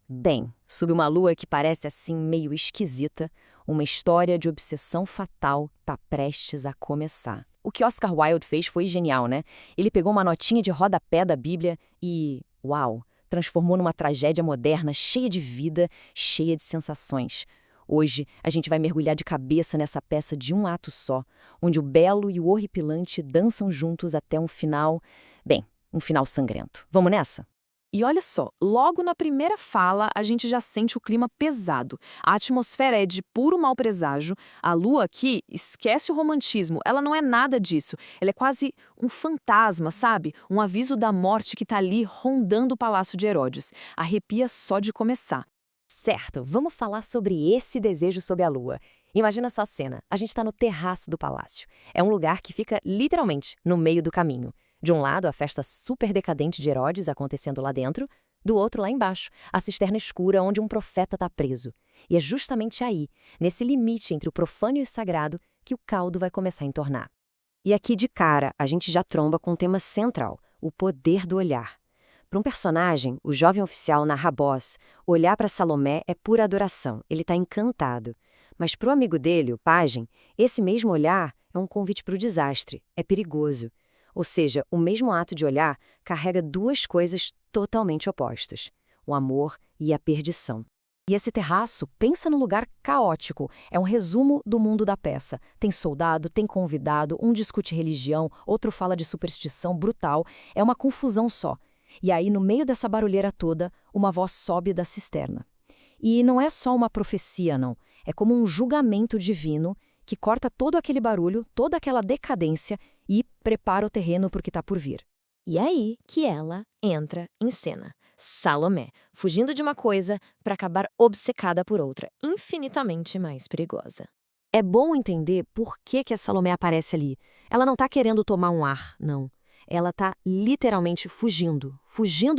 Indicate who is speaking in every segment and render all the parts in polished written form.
Speaker 1: Bem, sob uma lua que parece assim meio esquisita, uma história de obsessão fatal tá prestes a começar. O que Oscar Wilde fez foi genial, né? Ele pegou uma notinha de rodapé da Bíblia e, uau, transformou numa tragédia moderna cheia de vida, cheia de sensações. Hoje, a gente vai mergulhar de cabeça nessa peça de um ato só, onde o belo e o horripilante dançam juntos até um final, bem, um final sangrento. Vamos nessa?
Speaker 2: E olha só, logo na primeira fala a gente já sente o clima pesado. A atmosfera é de puro mau presságio. A lua aqui esquece o romantismo, ela não é nada disso. Ela é quase um fantasma, sabe? Um aviso da morte que tá ali rondando o palácio de Herodes. Arrepia só de começar.
Speaker 1: Certo, vamos falar sobre esse desejo sob a lua. Imagina só a cena, a gente está no terraço do palácio. É um lugar que fica literalmente no meio do caminho. De um lado, a festa super decadente de Herodes acontecendo lá dentro, do outro lá embaixo, a cisterna escura onde um profeta está preso. E é justamente aí, nesse limite entre o profano e o sagrado, que o caldo vai começar a entornar. E aqui de cara, a gente já tromba com um tema central, o poder do olhar. Para um personagem, o jovem oficial Narrabós, olhar para Salomé é pura adoração, ele está encantado. Mas para o amigo dele, o pajem, esse mesmo olhar é um convite para o desastre, é perigoso. Ou seja, o mesmo ato de olhar carrega duas coisas totalmente opostas, o amor e a perdição. E esse terraço, pensa num lugar caótico, é um resumo do mundo da peça. Tem soldado, tem convidado, um discute religião, outro fala de superstição brutal, é uma confusão só. E aí, no meio dessa barulheira toda, uma voz sobe da cisterna. E não é só uma profecia, não. É como um julgamento divino que corta todo aquele barulho, toda aquela decadência e prepara o terreno para o que está por vir. E é aí que ela entra em cena. Salomé, fugindo de uma coisa para acabar obcecada por outra, infinitamente mais perigosa. É bom entender por que a Salomé aparece ali. Ela não está querendo tomar um ar, não. Ela está literalmente fugindo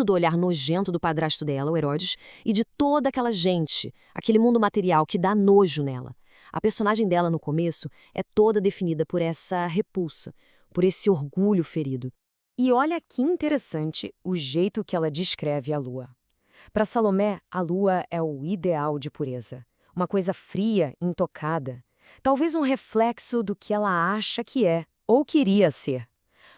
Speaker 1: do olhar nojento do padrasto dela, o Herodes, e de toda aquela gente, aquele mundo material que dá nojo nela. A personagem dela no começo é toda definida por essa repulsa, por esse orgulho ferido. E olha que interessante o jeito que ela descreve a lua. Para Salomé, a lua é o ideal de pureza, uma coisa fria, intocada, talvez um reflexo do que ela acha que é ou queria ser.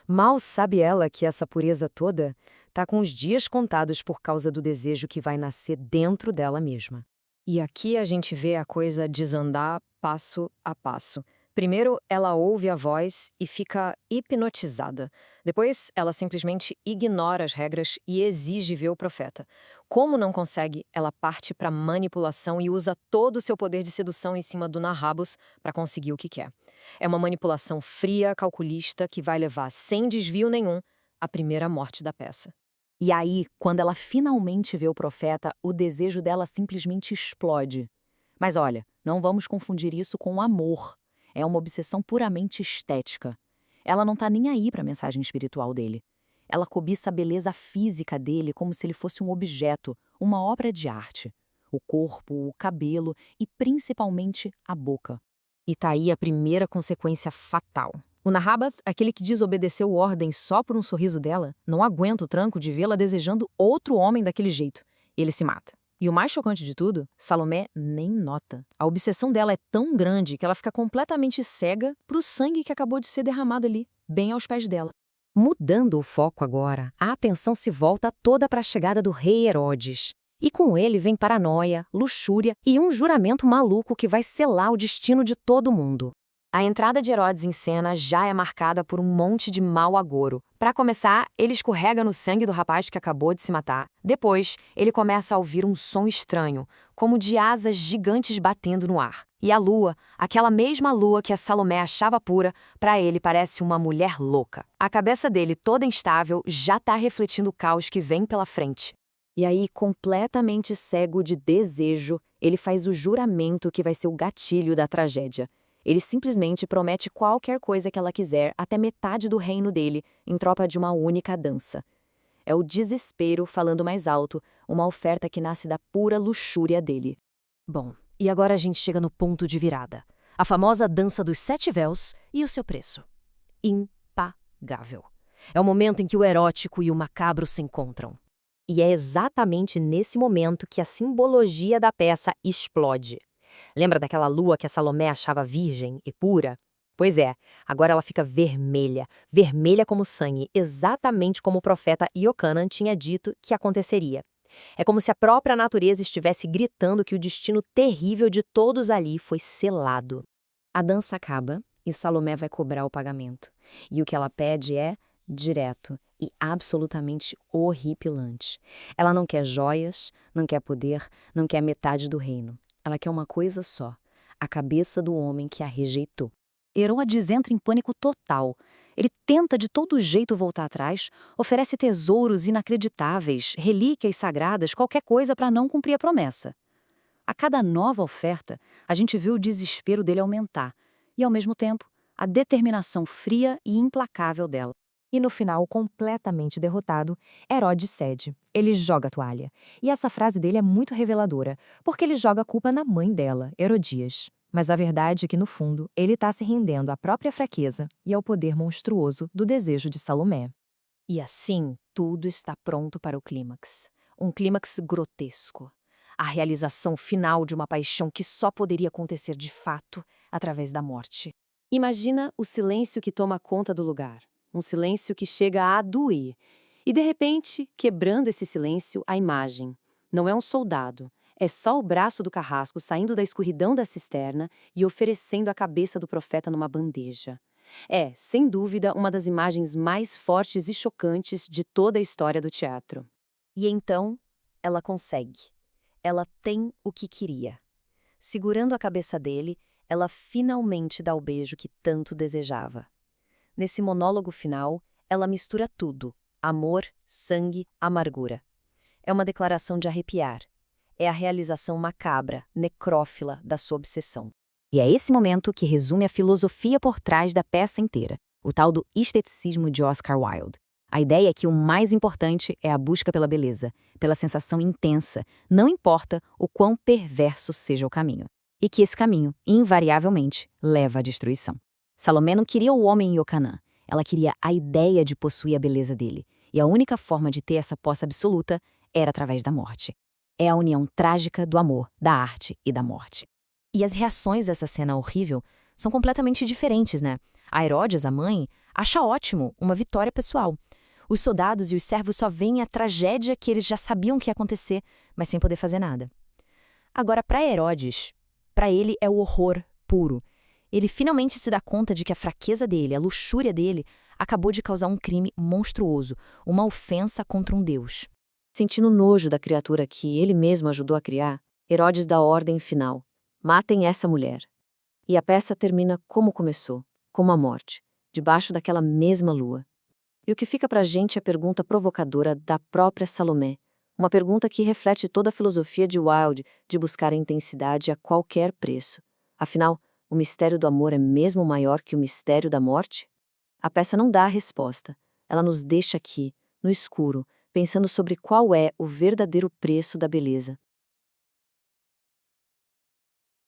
Speaker 1: Mal sabe ela que essa pureza toda está com os dias contados por causa do desejo que vai nascer dentro dela mesma. E aqui a gente vê a coisa desandar passo a passo. Primeiro, ela ouve a voz e fica hipnotizada. Depois, ela simplesmente ignora as regras e exige ver o profeta. Como não consegue, ela parte para manipulação e usa todo o seu poder de sedução em cima do Narrabos para conseguir o que quer. É uma manipulação fria, calculista, que vai levar, sem desvio nenhum, à primeira morte da peça. E aí, quando ela finalmente vê o profeta, o desejo dela simplesmente explode. Mas olha, não vamos confundir isso com o amor. É uma obsessão puramente estética. Ela não está nem aí para a mensagem espiritual dele. Ela cobiça a beleza física dele como se ele fosse um objeto, uma obra de arte. O corpo, o cabelo e principalmente a boca. E tá aí a primeira consequência fatal. O Narrabath, aquele que desobedeceu ordem só por um sorriso dela, não aguenta o tranco de vê-la desejando outro homem daquele jeito. Ele se mata. E o mais chocante de tudo, Salomé nem nota. A obsessão dela é tão grande que ela fica completamente cega pro sangue que acabou de ser derramado ali, bem aos pés dela. Mudando o foco agora, a atenção se volta toda para a chegada do rei Herodes. E com ele vem paranoia, luxúria e um juramento maluco que vai selar o destino de todo mundo. A entrada de Herodes em cena já é marcada por um monte de mau agouro. Para começar, ele escorrega no sangue do rapaz que acabou de se matar. Depois, ele começa a ouvir um som estranho, como de asas gigantes batendo no ar. E a lua, aquela mesma lua que a Salomé achava pura, para ele parece uma mulher louca. A cabeça dele, toda instável, já está refletindo o caos que vem pela frente. E aí, completamente cego de desejo, ele faz o juramento que vai ser o gatilho da tragédia. Ele simplesmente promete qualquer coisa que ela quiser, até metade do reino dele, em troca de uma única dança. É o desespero falando mais alto, uma oferta que nasce da pura luxúria dele. Bom, e agora a gente chega no ponto de virada. A famosa dança dos 7 véus e o seu preço. Impagável. É o momento em que o erótico e o macabro se encontram. E é exatamente nesse momento que a simbologia da peça explode. Lembra daquela lua que a Salomé achava virgem e pura? Pois é, agora ela fica vermelha, vermelha como sangue, exatamente como o profeta Iocanan tinha dito que aconteceria. É como se a própria natureza estivesse gritando que o destino terrível de todos ali foi selado. A dança acaba e Salomé vai cobrar o pagamento. E o que ela pede é direto e absolutamente horripilante. Ela não quer joias, não quer poder, não quer metade do reino. Ela quer uma coisa só: a cabeça do homem que a rejeitou. Herodes entra em pânico total. Ele tenta de todo jeito voltar atrás, oferece tesouros inacreditáveis, relíquias sagradas, qualquer coisa para não cumprir a promessa. A cada nova oferta, a gente vê o desespero dele aumentar e, ao mesmo tempo, a determinação fria e implacável dela. E no final, completamente derrotado, Herodes cede. Ele joga a toalha. E essa frase dele é muito reveladora, porque ele joga a culpa na mãe dela, Herodias. Mas a verdade é que, no fundo, ele está se rendendo à própria fraqueza e ao poder monstruoso do desejo de Salomé. E assim, tudo está pronto para o clímax. Um clímax grotesco. A realização final de uma paixão que só poderia acontecer de fato através da morte. Imagina o silêncio que toma conta do lugar. Um silêncio que chega a doer. E, de repente, quebrando esse silêncio, a imagem. Não é um soldado. É só o braço do carrasco saindo da escuridão da cisterna e oferecendo a cabeça do profeta numa bandeja. É, sem dúvida, uma das imagens mais fortes e chocantes de toda a história do teatro. E então, ela consegue. Ela tem o que queria. Segurando a cabeça dele, ela finalmente dá o beijo que tanto desejava. Nesse monólogo final, ela mistura tudo: amor, sangue, amargura. É uma declaração de arrepiar. É a realização macabra, necrófila da sua obsessão. E é esse momento que resume a filosofia por trás da peça inteira, o tal do esteticismo de Oscar Wilde. A ideia é que o mais importante é a busca pela beleza, pela sensação intensa, não importa o quão perverso seja o caminho. E que esse caminho, invariavelmente, leva à destruição. Salomé não queria o homem Iocanã, ela queria a ideia de possuir a beleza dele, e a única forma de ter essa posse absoluta era através da morte. É a união trágica do amor, da arte e da morte. E as reações dessa cena horrível são completamente diferentes, né? A Herodes, a mãe, acha ótimo, uma vitória pessoal. Os soldados e os servos só veem a tragédia que eles já sabiam que ia acontecer, mas sem poder fazer nada. Agora, para Herodes, para ele é o horror puro. Ele finalmente se dá conta de que a fraqueza dele, a luxúria dele, acabou de causar um crime monstruoso, uma ofensa contra um deus. Sentindo nojo da criatura que ele mesmo ajudou a criar, Herodes dá a ordem final: matem essa mulher. E a peça termina como começou, como a morte, debaixo daquela mesma lua. E o que fica pra gente é a pergunta provocadora da própria Salomé, uma pergunta que reflete toda a filosofia de Wilde de buscar a intensidade a qualquer preço. Afinal, o mistério do amor é mesmo maior que o mistério da morte? A peça não dá a resposta. Ela nos deixa aqui, no escuro, pensando sobre qual é o verdadeiro preço da beleza.